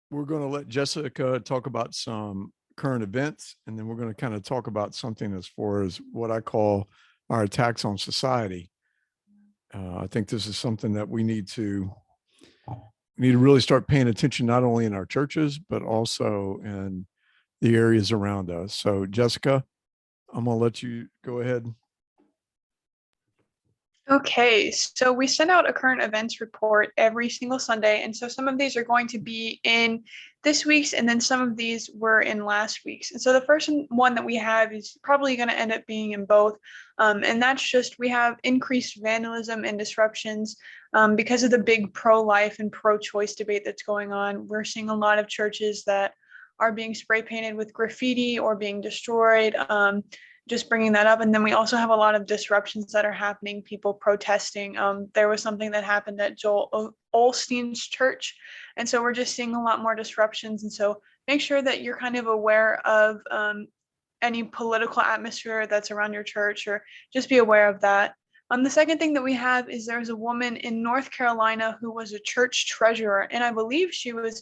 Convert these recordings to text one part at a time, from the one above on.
we're going to let Jessica talk about some current events, and then we're going to kind of talk about something as far as what I call our attacks on society. I think this is something that we need to really start paying attention, not only in our churches, but also in the areas around us. So, Jessica, I'm going to let you go ahead. Okay, so we send out a current events report every single Sunday. And so some of these are going to be in this week's, and then some of these were in last week's. And so the first one that we have is probably going to end up being in both. And that's just we have increased vandalism and disruptions because of the big pro-life and pro-choice debate that's going on. We're seeing a lot of churches that are being spray painted with graffiti or being destroyed. Just bringing that up. And then we also have a lot of disruptions that are happening, people protesting. There was something that happened at Joel Osteen's church. And so we're just seeing a lot more disruptions. And so make sure that you're kind of aware of any political atmosphere that's around your church, or just be aware of that. The second thing that we have is there's a woman in North Carolina who was a church treasurer, and I believe she was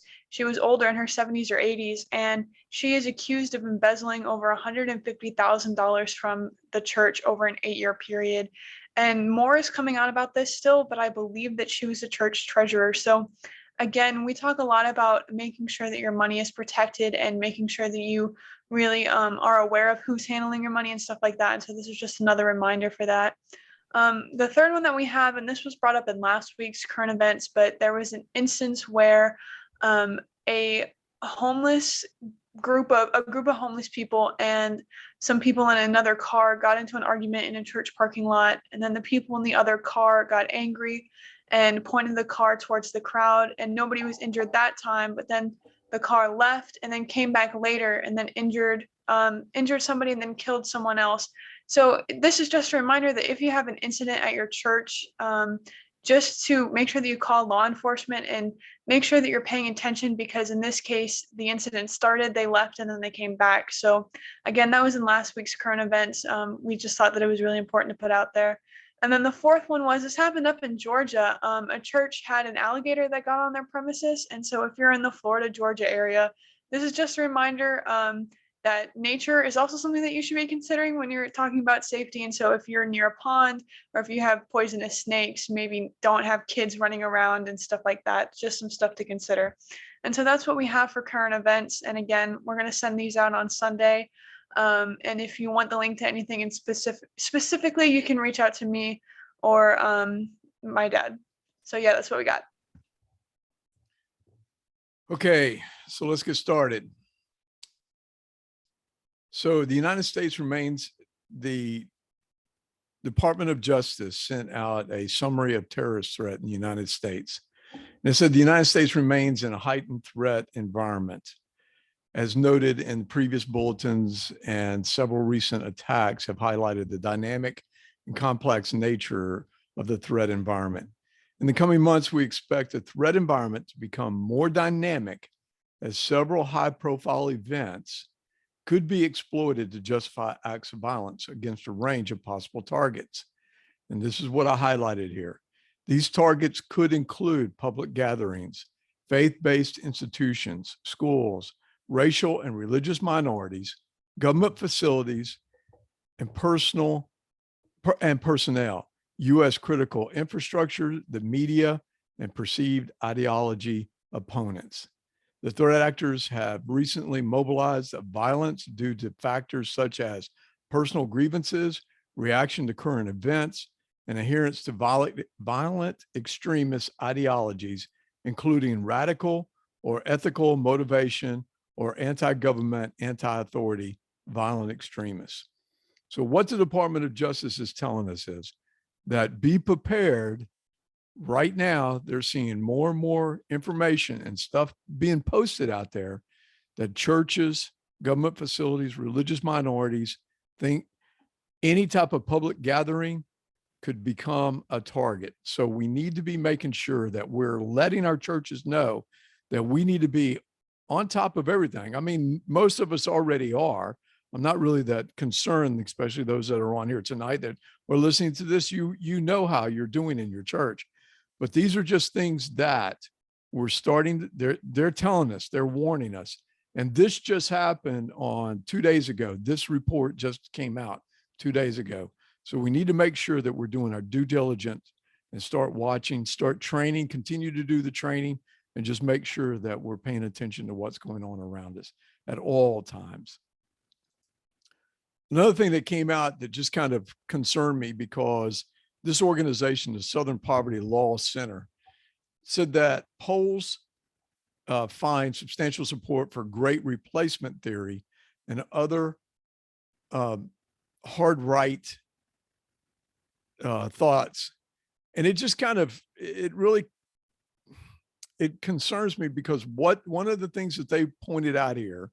older, in her 70s or 80s, and she is accused of embezzling over $150,000 from the church over an 8-year period. And more is coming out about this still, but I believe that she was a church treasurer. So again, we talk a lot about making sure that your money is protected and making sure that you really are aware of who's handling your money and stuff like that. And so this is just another reminder for that. The third one that we have, and this was brought up in last week's current events, but there was an instance where a homeless group of homeless people and some people in another car got into an argument in a church parking lot, and then the people in the other car got angry and pointed the car towards the crowd, and nobody was injured that time, but then the car left and then came back later and then injured somebody and then killed someone else. So this is just a reminder that if you have an incident at your church, just to make sure that you call law enforcement and make sure that you're paying attention, because in this case, the incident started, they left, and then they came back. So again, that was in last week's current events. We just thought that it was really important to put out there. And then the fourth one was, this happened up in Georgia. A church had an alligator that got on their premises. And so if you're in the Florida, Georgia area, this is just a reminder that nature is also something that you should be considering when you're talking about safety. And so if you're near a pond, or if you have poisonous snakes, maybe don't have kids running around and stuff like that. Just some stuff to consider. And so that's what we have for current events. And again, we're going to send these out on Sunday. And if you want the link to anything in specifically, you can reach out to me or my dad. So yeah, that's what we got. Okay, so let's get started. So the United States remains, the Department of Justice sent out a summary of terrorist threat in the United States. And it said the United States remains in a heightened threat environment. As noted in previous bulletins, and several recent attacks have highlighted the dynamic and complex nature of the threat environment. In the coming months, we expect the threat environment to become more dynamic, as several high-profile events could be exploited to justify acts of violence against a range of possible targets. And this is what I highlighted here. These targets could include public gatherings, faith-based institutions, schools, racial and religious minorities, government facilities, and personnel, U.S. critical infrastructure, the media, and perceived ideology opponents. The threat actors have recently mobilized violence due to factors such as personal grievances, reaction to current events, and adherence to violent extremist ideologies, including radical or ethical motivation or anti-government, anti-authority violent extremists. So what the Department of Justice is telling us is that be prepared. Right now, they're seeing more and more information and stuff being posted out there that churches, government facilities, religious minorities think any type of public gathering could become a target. So we need to be making sure that we're letting our churches know that we need to be on top of everything. I mean, most of us already are. I'm not really that concerned, especially those that are on here tonight that are listening to this. You know how you're doing in your church. But these are just things that we're starting, they're telling us, they're warning us. And this just happened on 2 days ago. This report just came out 2 days ago. So we need to make sure that we're doing our due diligence and start watching, start training, continue to do the training, and just make sure that we're paying attention to what's going on around us at all times. Another thing that came out that just kind of concerned me, because this organization, the Southern Poverty Law Center, said that polls find substantial support for great replacement theory and other hard right thoughts. And it just kind of, it concerns me, because one of the things that they pointed out here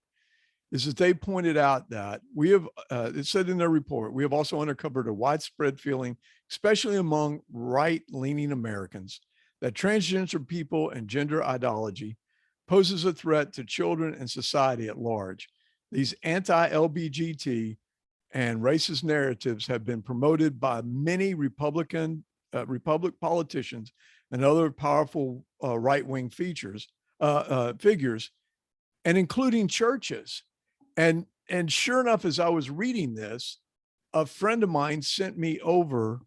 is that they pointed out that we have, it said in their report, we have also uncovered a widespread feeling, especially among right-leaning Americans, that transgender people and gender ideology poses a threat to children and society at large. These anti-LGBT and racist narratives have been promoted by many Republican politicians and other powerful right-wing figures, and including churches. And sure enough, as I was reading this, a friend of mine sent me over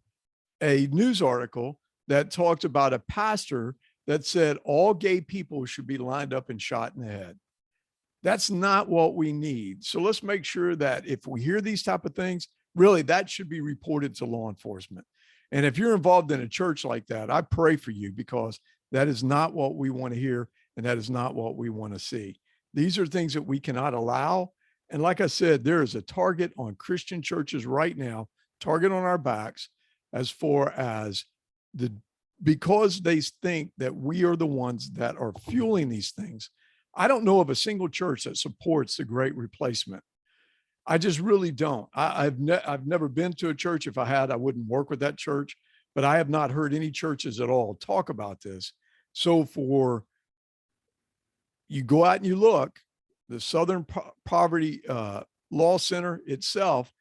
a news article that talked about a pastor that said all gay people should be lined up and shot in the head. That's not what we need. So let's make sure that if we hear these type of things, really that should be reported to law enforcement. And if you're involved in a church like that, I pray for you, because that is not what we want to hear, and that is not what we want to see. These are things that we cannot allow. And like I said, there is a target on Christian churches right now, target on our backs, as far as because they think that we are the ones that are fueling these things. I don't know of a single church that supports the Great Replacement. I just really don't. I've never been to a church. If I had, I wouldn't work with that church, but I have not heard any churches at all talk about this. So you go out and you look, the Southern Poverty Law Center itself,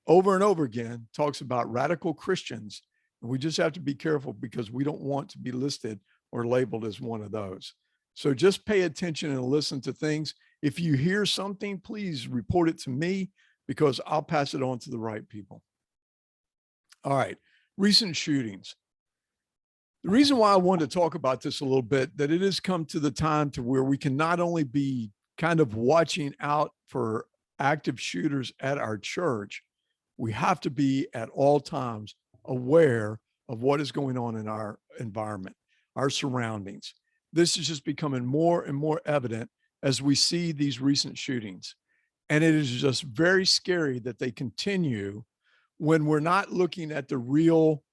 over and over again, talks about radical Christians. And we just have to be careful, because we don't want to be listed or labeled as one of those. So just pay attention and listen to things. If you hear something, please report it to me, because I'll pass it on to the right people. All right, recent shootings. The reason why I wanted to talk about this a little bit, that it has come to the time to where we can not only be kind of watching out for active shooters at our church, we have to be at all times aware of what is going on in our environment, our surroundings. This is just becoming more and more evident as we see these recent shootings. And it is just very scary that they continue when we're not looking at the real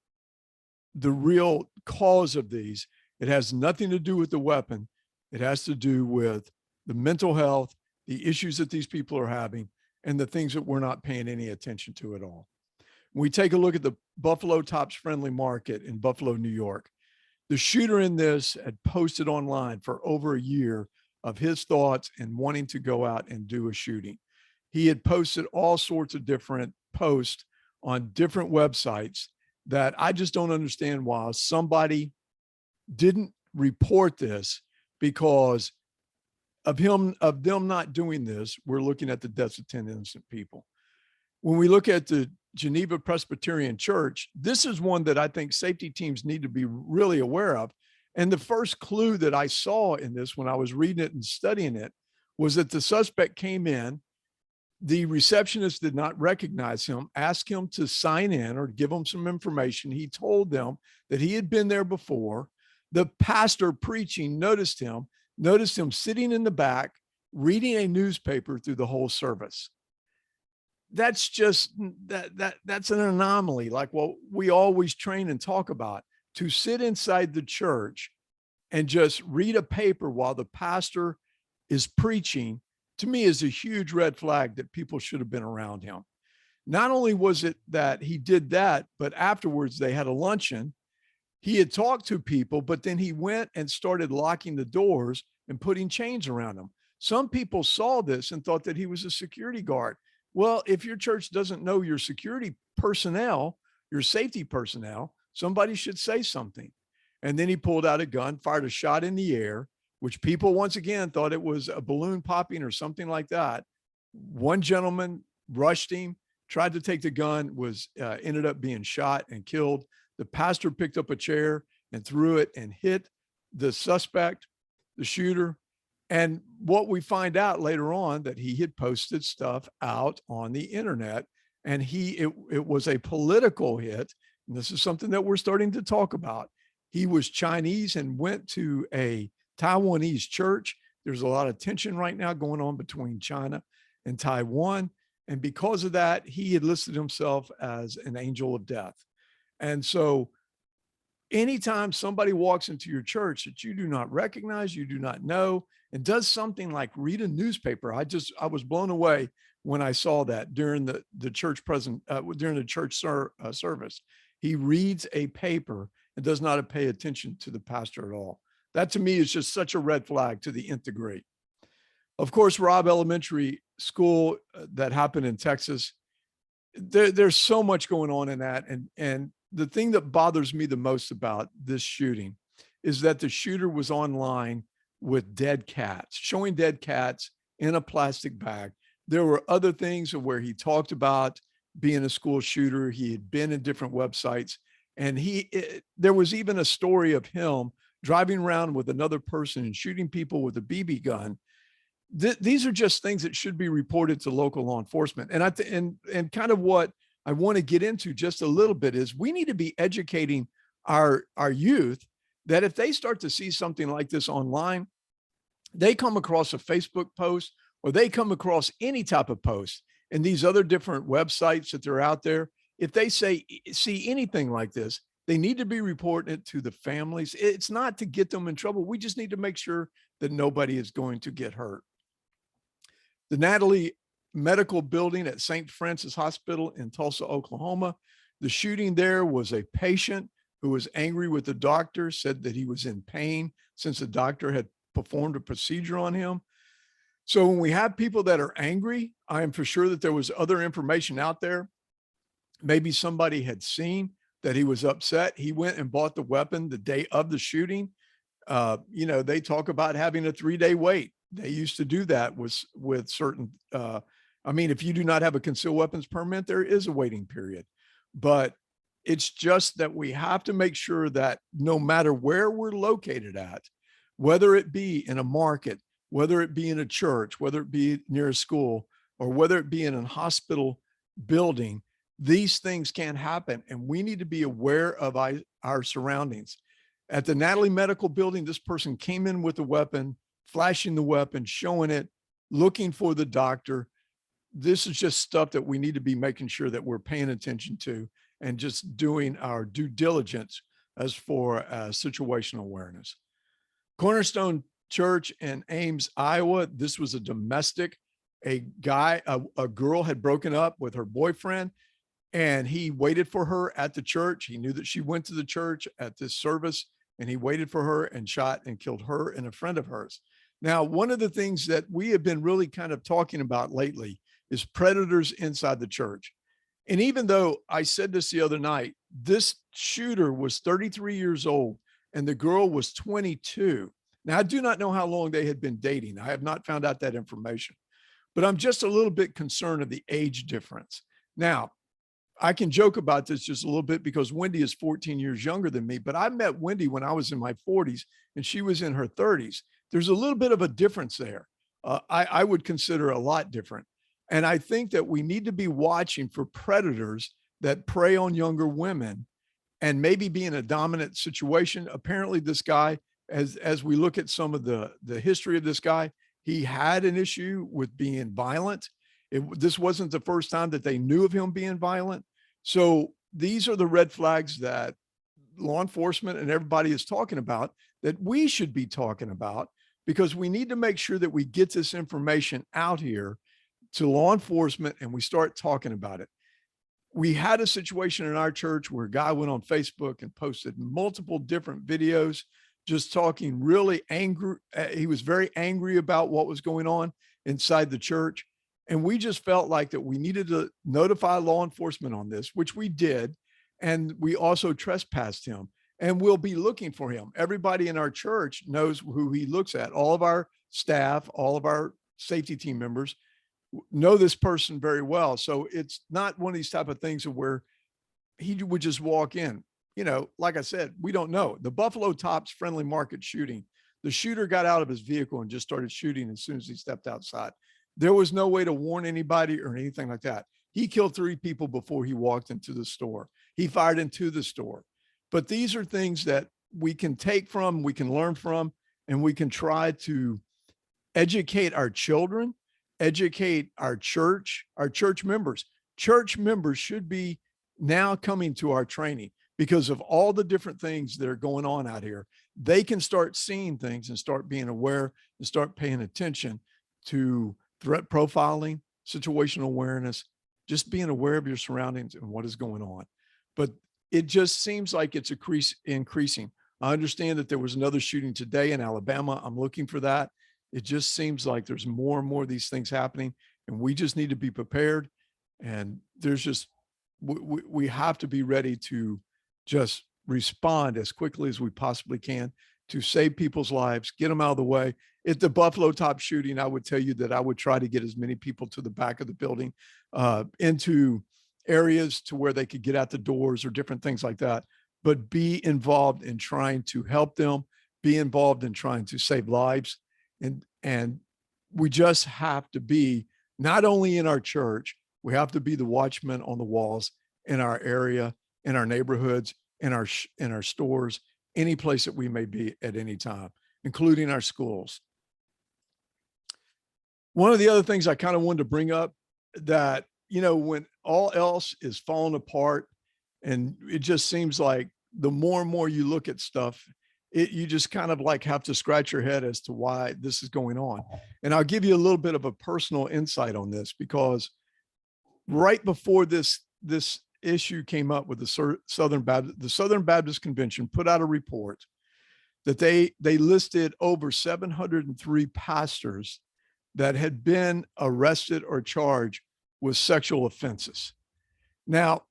cause of these. It has nothing to do with the weapon. It has to do with the mental health, the issues that these people are having, and the things that we're not paying any attention to at all. When we take a look at the Buffalo Tops Friendly Market in Buffalo, New York, the shooter in this had posted online for over a year of his thoughts and wanting to go out and do a shooting. He had posted all sorts of different posts on different websites that I just don't understand why somebody didn't report this. Because of them not doing this, we're looking at the deaths of 10 innocent people. When we look at the Geneva Presbyterian Church, this is one that I think safety teams need to be really aware of. And the first clue that I saw in this, when I was reading it and studying it, was that the suspect came in, the receptionist did not recognize him, asked him to sign in or give him some information. He told them that he had been there before. The pastor preaching noticed him sitting in the back, reading a newspaper through the whole service. That's just, that's an anomaly, like what we always train and talk about. To sit inside the church and just read a paper while the pastor is preaching, to me, is a huge red flag that people should have been around him. Not only was it that he did that, but afterwards they had a luncheon. He had talked to people, but then he went and started locking the doors and putting chains around them. Some people saw this and thought that he was a security guard. Well, if your church doesn't know your security personnel, your safety personnel, somebody should say something. And then he pulled out a gun, fired a shot in the air, which people once again thought it was a balloon popping or something like that. One gentleman rushed him, tried to take the gun, ended up being shot and killed. The pastor picked up a chair and threw it and hit the suspect, the shooter. And what we find out later on, that he had posted stuff out on the internet, and it was a political hit. And this is something that we're starting to talk about. He was Chinese and went to a Taiwanese church. There's a lot of tension right now going on between China and Taiwan. And because of that, he had listed himself as an angel of death. And so anytime somebody walks into your church that you do not recognize, you do not know, and does something like read a newspaper, I was blown away when I saw that during the church during the church service. He reads a paper and does not pay attention to the pastor at all. That to me is just such a red flag to the nth degree. Of course, Robb Elementary School that happened in Texas, there's so much going on in that. And the thing that bothers me the most about this shooting is that the shooter was online with dead cats, showing dead cats in a plastic bag. There were other things where he talked about being a school shooter. He had been in different websites, and there was even a story of him driving around with another person and shooting people with a BB gun. These are just things that should be reported to local law enforcement. And kind of what I want to get into just a little bit is we need to be educating our youth that if they start to see something like this online, they come across a Facebook post or they come across any type of post in these other different websites that they're out there, if they see anything like this, they need to be reporting it to the families. It's not to get them in trouble. We just need to make sure that nobody is going to get hurt. The Natalie Medical Building at St. Francis Hospital in Tulsa, Oklahoma. The shooting there was a patient who was angry with the doctor, said that he was in pain since the doctor had performed a procedure on him. So when we have people that are angry, I am for sure that there was other information out there. Maybe somebody had seen that he was upset. He went and bought the weapon the day of the shooting. They talk about having a 3-day wait. They used to do that with certain, if you do not have a concealed weapons permit, there is a waiting period. But it's just that we have to make sure that no matter where we're located at, whether it be in a market, whether it be in a church, whether it be near a school, or whether it be in a hospital building, these things can happen. And we need to be aware of our surroundings. At the Natalie Medical Building, this person came in with a weapon, flashing the weapon, showing it, looking for the doctor. This is just stuff that we need to be making sure that we're paying attention to and just doing our due diligence as for situational awareness. Cornerstone Church in Ames, Iowa. This was a domestic. A girl had broken up with her boyfriend, and he waited for her at the church. He knew that she went to the church at this service, and he waited for her and shot and killed her and a friend of hers. Now, one of the things that we have been really kind of talking about lately is predators inside the church. And even though I said this the other night, this shooter was 33 years old and the girl was 22. Now, I do not know how long they had been dating. I have not found out that information, but I'm just a little bit concerned of the age difference. Now, I can joke about this just a little bit because Wendy is 14 years younger than me, but I met Wendy when I was in my 40s and she was in her 30s. There's a little bit of a difference there. I would consider a lot different. And I think that we need to be watching for predators that prey on younger women and maybe be in a dominant situation. Apparently this guy, as we look at some of the history of this guy, he had an issue with being violent. This wasn't the first time that they knew of him being violent. So these are the red flags that law enforcement and everybody is talking about, that we should be talking about, because we need to make sure that we get this information out here to law enforcement and we start talking about it. We had a situation in our church where a guy went on Facebook and posted multiple different videos, just talking really angry. He was very angry about what was going on inside the church. And we just felt like that we needed to notify law enforcement on this, which we did. And we also trespassed him. and we'll be looking for him. Everybody in our church knows who he looks at. All of our staff, all of our safety team members know this person very well. So it's not one of these type of things where he would just walk in. You know, like I said, we don't know. The Buffalo Tops Friendly Market shooting, the shooter got out of his vehicle and just started shooting as soon as he stepped outside. There was no way to warn anybody or anything like that. He killed 3 people before he walked into the store. He fired into the store. But these are things that we can take from, we can learn from, and we can try to educate our children, educate our church members. Church members should be now coming to our training because of all the different things that are going on out here. They can start seeing things and start being aware and start paying attention to threat profiling, situational awareness, just being aware of your surroundings and what is going on. But it just seems like it's increasing. I understand that there was another shooting today in Alabama. I'm looking for that. It just seems like there's more and more of these things happening, and we just need to be prepared. And there's just, we have to be ready to just respond as quickly as we possibly can to save people's lives, get them out of the way. At the Buffalo Top shooting, I would tell you that I would try to get as many people to the back of the building, into areas to where they could get out the doors or different things like that, but be involved in trying to help them, be involved in trying to save lives. And we just have to be, not only in our church, we have to be the watchmen on the walls in our area, in our neighborhoods, in our stores, any place that we may be at any time, including our schools. One of the other things I kind of wanted to bring up that, you know, when all else is falling apart and it just seems like the more and more you look at stuff, you just kind of like have to scratch your head as to why this is going on. And I'll give you a little bit of a personal insight on this, because right before this issue came up with the Southern Baptist Convention put out a report that they listed over 703 pastors that had been arrested or charged with sexual offenses. Now,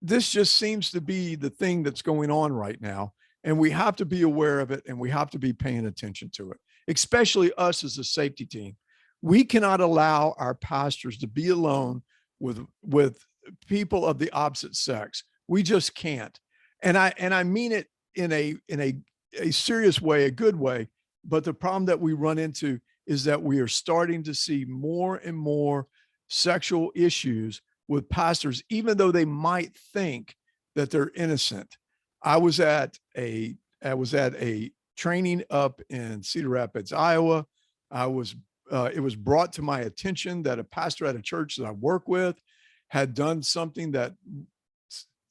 this just seems to be the thing that's going on right now, and we have to be aware of it, and we have to be paying attention to it, especially us as a safety team. We cannot allow our pastors to be alone with people of the opposite sex. We just can't. And I mean it in a serious way, a good way. But the problem that we run into is that we are starting to see more and more sexual issues with pastors, even though they might think that they're innocent. I was at a training up in Cedar Rapids, Iowa. It was brought to my attention that a pastor at a church that I work with had done something that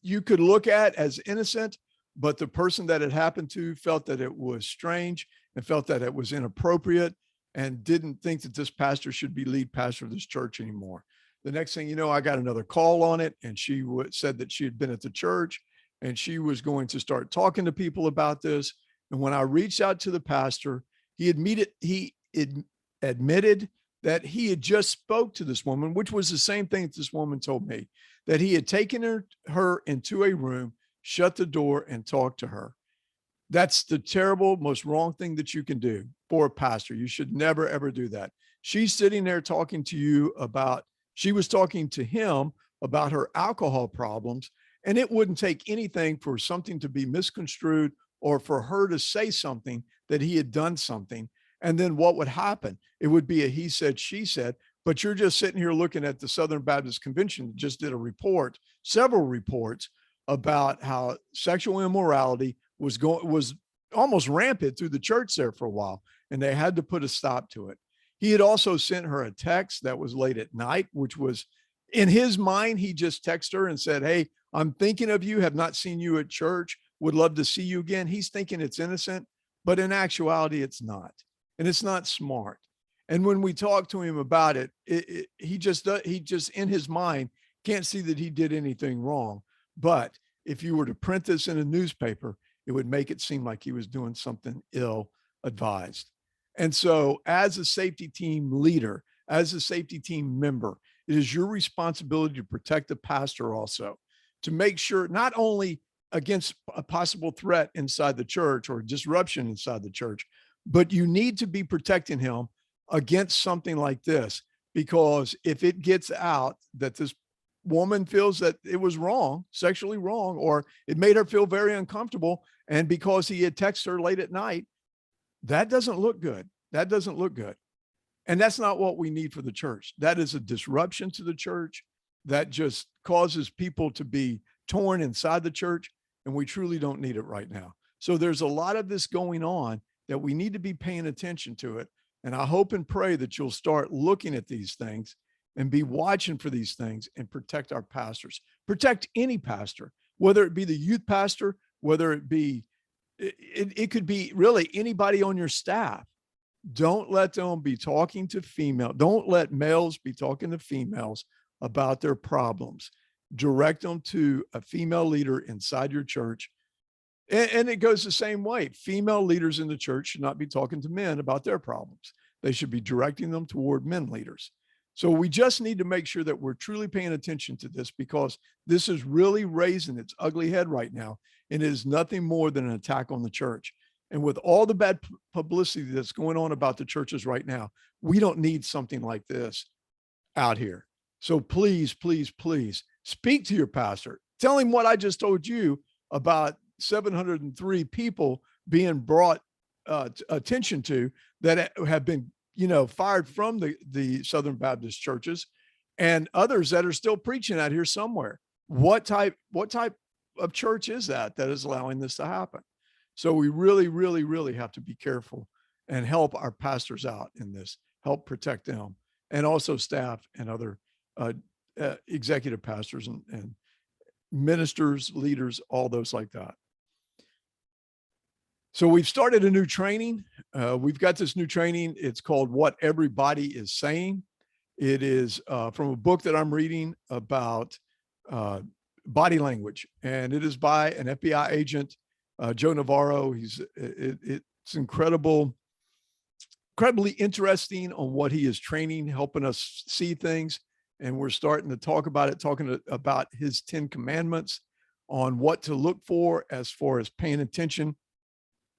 you could look at as innocent, but the person that it happened to felt that it was strange and felt that it was inappropriate and didn't think that this pastor should be lead pastor of this church anymore. The next thing you know, I got another call on it, and she said that she had been at the church and she was going to start talking to people about this. And when I reached out to the pastor, he admitted that he had just spoke to this woman, which was the same thing that this woman told me, that he had taken her into a room, shut the door, and talked to her. That's the terrible, most wrong thing that you can do for a pastor. You should never, ever do that. She's sitting there talking to you about, she was talking to him about her alcohol problems, and it wouldn't take anything for something to be misconstrued or for her to say something that he had done something. And then what would happen? It would be a he said, she said, but you're just sitting here looking at the Southern Baptist Convention that just did a report, several reports about how sexual immorality was almost rampant through the church there for a while, and they had to put a stop to it. He had also sent her a text that was late at night, which was in his mind. He just texted her and said, "Hey, I'm thinking of you, have not seen you at church, would love to see you again." He's thinking it's innocent, but in actuality, it's not. And it's not smart. And when we talk to him about it, he just in his mind can't see that he did anything wrong. But if you were to print this in a newspaper, it would make it seem like he was doing something ill advised. And so as a safety team leader, as a safety team member, it is your responsibility to protect the pastor also, to make sure not only against a possible threat inside the church or disruption inside the church, but you need to be protecting him against something like this, because if it gets out that this woman feels that it was wrong, sexually wrong, or it made her feel very uncomfortable, and because he had texted her late at night, that doesn't look good. That doesn't look good. And that's not what we need for the church. That is a disruption to the church that just causes people to be torn inside the church. And we truly don't need it right now. So there's a lot of this going on that we need to be paying attention to it. And I hope and pray that you'll start looking at these things and be watching for these things and protect our pastors, protect any pastor, whether it be the youth pastor, whether it be, it could be really anybody on your staff. Don't let them be talking to female. Don't let males be talking to females about their problems. Direct them to a female leader inside your church. And it goes the same way. Female leaders in the church should not be talking to men about their problems. They should be directing them toward men leaders. So we just need to make sure that we're truly paying attention to this, because this is really raising its ugly head right now. And it is nothing more than an attack on the church. And with all the bad publicity that's going on about the churches right now, we don't need something like this out here. So please, please, please speak to your pastor. Tell him what I just told you about 703 people being brought attention to that have been, fired from the Southern Baptist churches, and others that are still preaching out here somewhere. What type of church is that is allowing this to happen? So we really, really, really have to be careful and help our pastors out in this, help protect them, and also staff and other executive pastors and ministers, leaders, all those like that. So we've started a new training. We've got this new training. It's called What Everybody is Saying. It is from a book that I'm reading about body language, and it is by an FBI agent, Joe Navarro. It's incredibly interesting on what he is training, helping us see things. And we're starting to talk about it, about his 10 commandments on what to look for as far as paying attention.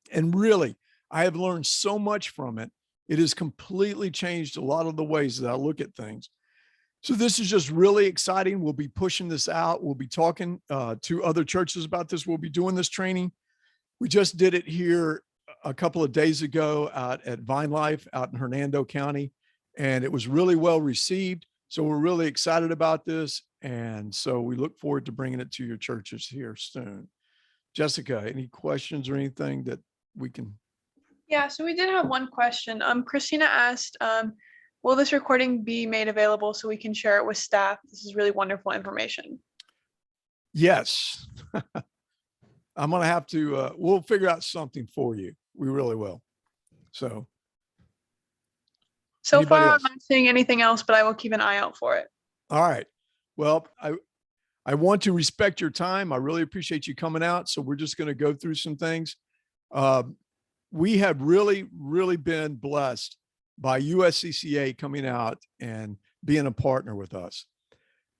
And really, I have learned so much from it. It has completely changed a lot of the ways that I look at things. So this is just really exciting. We'll be pushing this out. We'll be talking to other churches about this. We'll be doing this training. We just did it here a couple of days ago out at Vine Life out in Hernando County, and it was really well received. So we're really excited about this. And so we look forward to bringing it to your churches here soon. Jessica, any questions or anything that we can? Yeah, so we did have one question. Christina asked, will this recording be made available so we can share it with staff? This is really wonderful information. Yes. I'm going to have to, we'll figure out something for you. We really will. So far, I'm not seeing anything else, but I will keep an eye out for it. All right. Well, I want to respect your time. I really appreciate you coming out. So we're just going to go through some things. We have really, really been blessed by USCCA coming out and being a partner with us.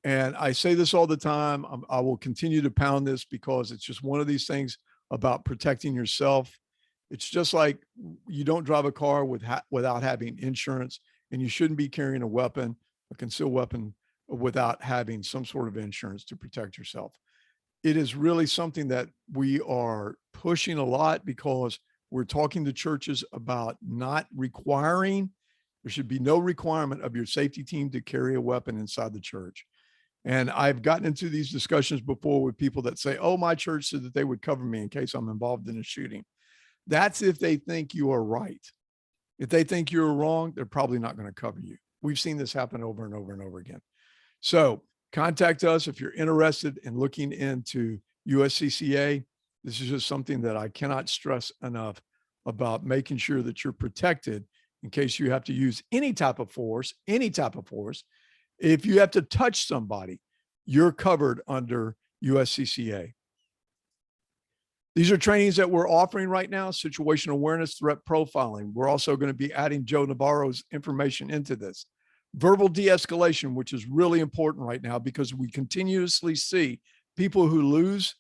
And I say this all the time. I will continue to pound this because it's just one of these things about protecting yourself. It's just like you don't drive a car without having insurance, and you shouldn't be carrying a weapon, a concealed weapon, without having some sort of insurance to protect yourself. It is really something that we are pushing a lot because we're talking to churches about not requiring, there should be no requirement of your safety team to carry a weapon inside the church. And I've gotten into these discussions before with people that say, oh, my church said that they would cover me in case I'm involved in a shooting. That's if they think you are right. If they think you're wrong, they're probably not going to cover you. We've seen this happen over and over and over again. So contact us if you're interested in looking into USCCA. This is just something that I cannot stress enough about, making sure that you're protected in case you have to use any type of force. If you have to touch somebody, you're covered under USCCA. These are trainings that we're offering right now: situational awareness, threat profiling. We're also going to be adding Joe Navarro's information into this. Verbal de-escalation, which is really important right now because we continuously see people who lose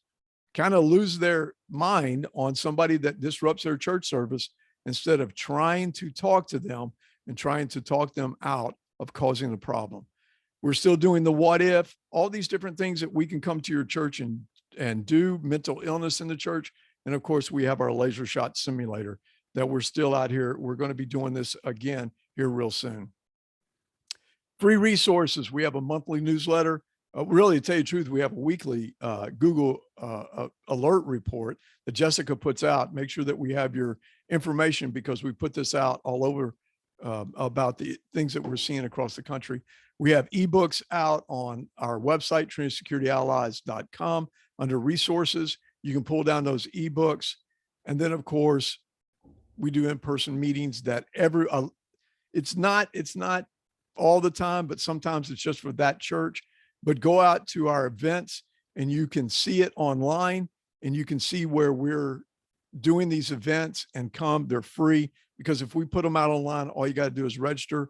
kind of lose their mind on somebody that disrupts their church service instead of trying to talk to them and trying to talk them out of causing the problem. We're still doing the what if, all these different things that we can come to your church and do, mental illness in the church. And of course, we have our laser shot simulator that we're still out here. We're going to be doing this again here real soon. Free resources. We have a monthly newsletter. Really, to tell you the truth, we have a weekly Google alert report that Jessica puts out. Make sure that we have your information because we put this out all over about the things that we're seeing across the country. We have ebooks out on our website, TrinitySecurityAllies.com, under resources. You can pull down those ebooks. And then, of course, we do in-person meetings that it's not all the time, but sometimes it's just for that church. But go out to our events and you can see it online and you can see where we're doing these events and come. They're free because if we put them out online, all you got to do is register.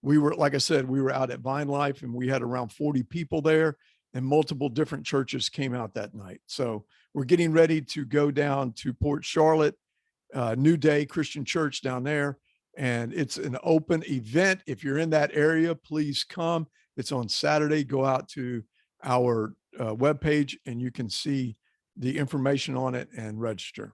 We were, like I said, we were out at Vine Life and we had around 40 people there and multiple different churches came out that night. So we're getting ready to go down to Port Charlotte, New Day Christian Church down there. And it's an open event. If you're in that area, please come. It's on Saturday. Go out to our webpage and you can see the information on it and register.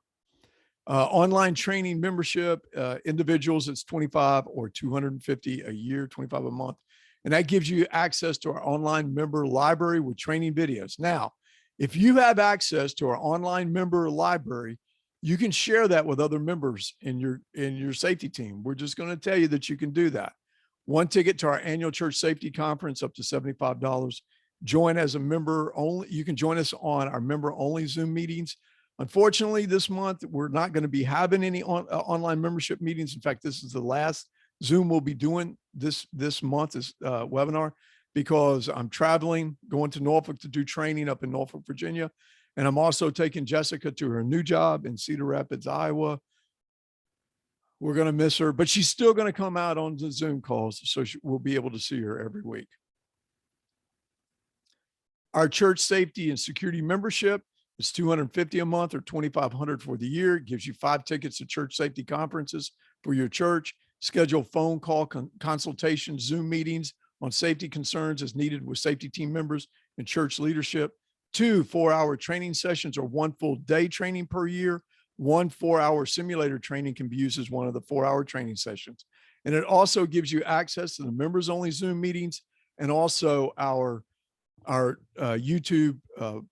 Online training membership, individuals, it's $25 or $250 a year, $25 a month. And that gives you access to our online member library with training videos. Now, if you have access to our online member library, you can share that with other members in your safety team. We're just going to tell you that you can do that. One ticket to our annual church safety conference, up to $75. Join as a member only. You can join us on our member only Zoom meetings. Unfortunately, this month, we're not going to be having any online membership meetings. In fact, this is the last Zoom we'll be doing this month, this webinar, because I'm traveling, going to Norfolk to do training up in Norfolk, Virginia. And I'm also taking Jessica to her new job in Cedar Rapids, Iowa. We're going to miss her, but she's still going to come out on the Zoom calls, so we'll be able to see her every week. Our church safety and security membership is $250 a month or $2,500 for the year. It gives you 5 tickets to church safety conferences for your church, schedule phone call consultations, Zoom meetings on safety concerns as needed with safety team members and church leadership, 2 4-hour training sessions or 1 full day training per year. 1 4-hour simulator training can be used as one of the 4-hour training sessions. And it also gives you access to the members only Zoom meetings and also our YouTube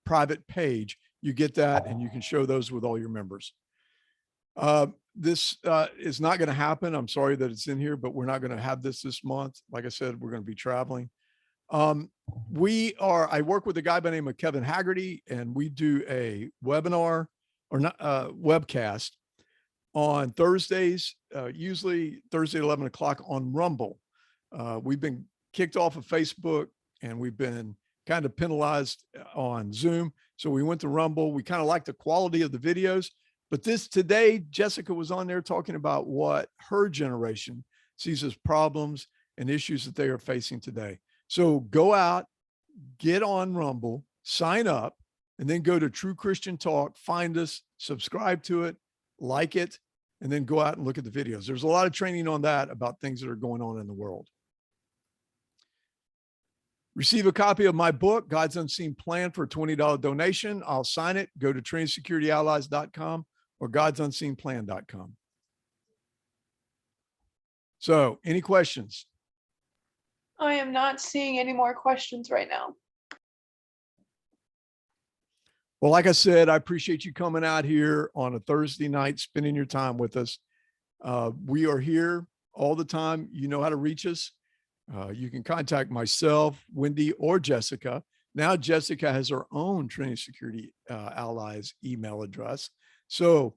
private page. You get that and you can show those with all your members. This is not going to happen. I'm sorry that it's in here, but we're not going to have this month. Like I said, we're going to be traveling. I work with a guy by the name of Kevin Haggerty, and we do a webinar or not webcast on Thursdays, usually Thursday at 11 o'clock on Rumble. We've been kicked off of Facebook and we've been kind of penalized on Zoom. So we went to Rumble. We kind of like the quality of the videos, but today, Jessica was on there talking about what her generation sees as problems and issues that they are facing today. So go out, get on Rumble, sign up, and then go to True Christian Talk, find us, subscribe to it, like it, and then go out and look at the videos. There's a lot of training on that about things that are going on in the world. Receive a copy of my book, God's Unseen Plan, for a $20 donation. I'll sign it. Go to TrinitySecurityAllies.com or God'sUnseenPlan.com. So any questions? I am not seeing any more questions right now. Well, like I said, I appreciate you coming out here on a Thursday night, spending your time with us. We are here all the time. You know how to reach us. You can contact myself, Wendy, or Jessica. Now Jessica has her own Trinity Security Allies email address. So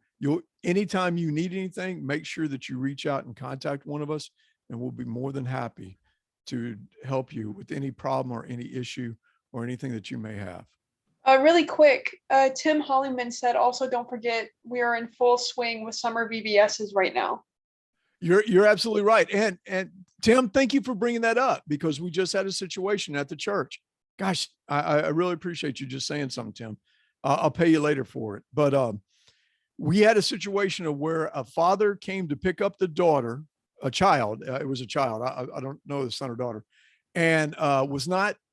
anytime you need anything, make sure that you reach out and contact one of us, and we'll be more than happy to help you with any problem or any issue or anything that you may have. Really quick, Tim Hollyman said, also don't forget, we are in full swing with summer VBSs right now. You're absolutely right. And Tim, thank you for bringing that up, because we just had a situation at the church. Gosh, I really appreciate you just saying something, Tim. I'll pay you later for it. But we had a situation of where a father came to pick up the daughter, a child. It was a child. I don't know the son or daughter, and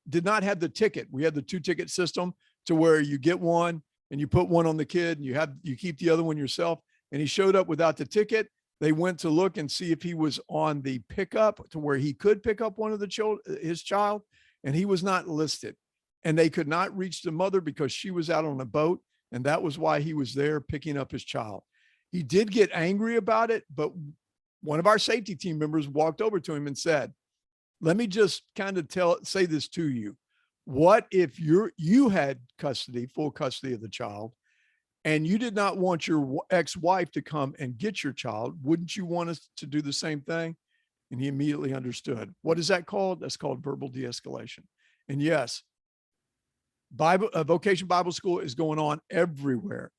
did not have the ticket. We had the 2-ticket system to where you get one and you put one on the kid and you keep the other one yourself. And he showed up without the ticket. They went to look and see if he was on the pickup to where he could pick up one of his child, and he was not listed. And they could not reach the mother because she was out on a boat, and that was why he was there picking up his child. He did get angry about it, but one of our safety team members walked over to him and said, let me just kind of say this to you. What if you had full custody of the child, and you did not want your ex-wife to come and get your child? Wouldn't you want us to do the same thing? And he immediately understood. What is that called? That's called verbal de-escalation. And yes, Vocation Bible School is going on everywhere.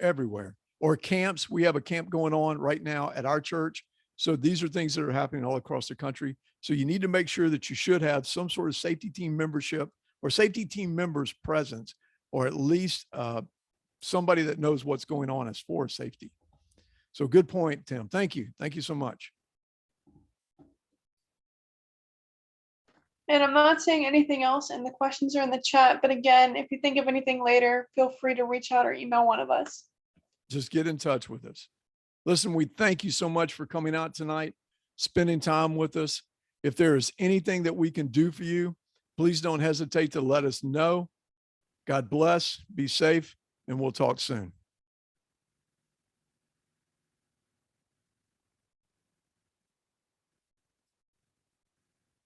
Or camps. We have a camp going on right now at our church. So these are things that are happening all across the country. So you need to make sure that you should have some sort of safety team membership or safety team members presence, or at least somebody that knows what's going on as for safety. So good point, Tim. Thank you. Thank you so much. And I'm not saying anything else, and the questions are in the chat. But again, if you think of anything later, feel free to reach out or email one of us. Just get in touch with us. Listen, we thank you so much for coming out tonight, spending time with us. If there is anything that we can do for you, please don't hesitate to let us know. God bless, be safe, and we'll talk soon.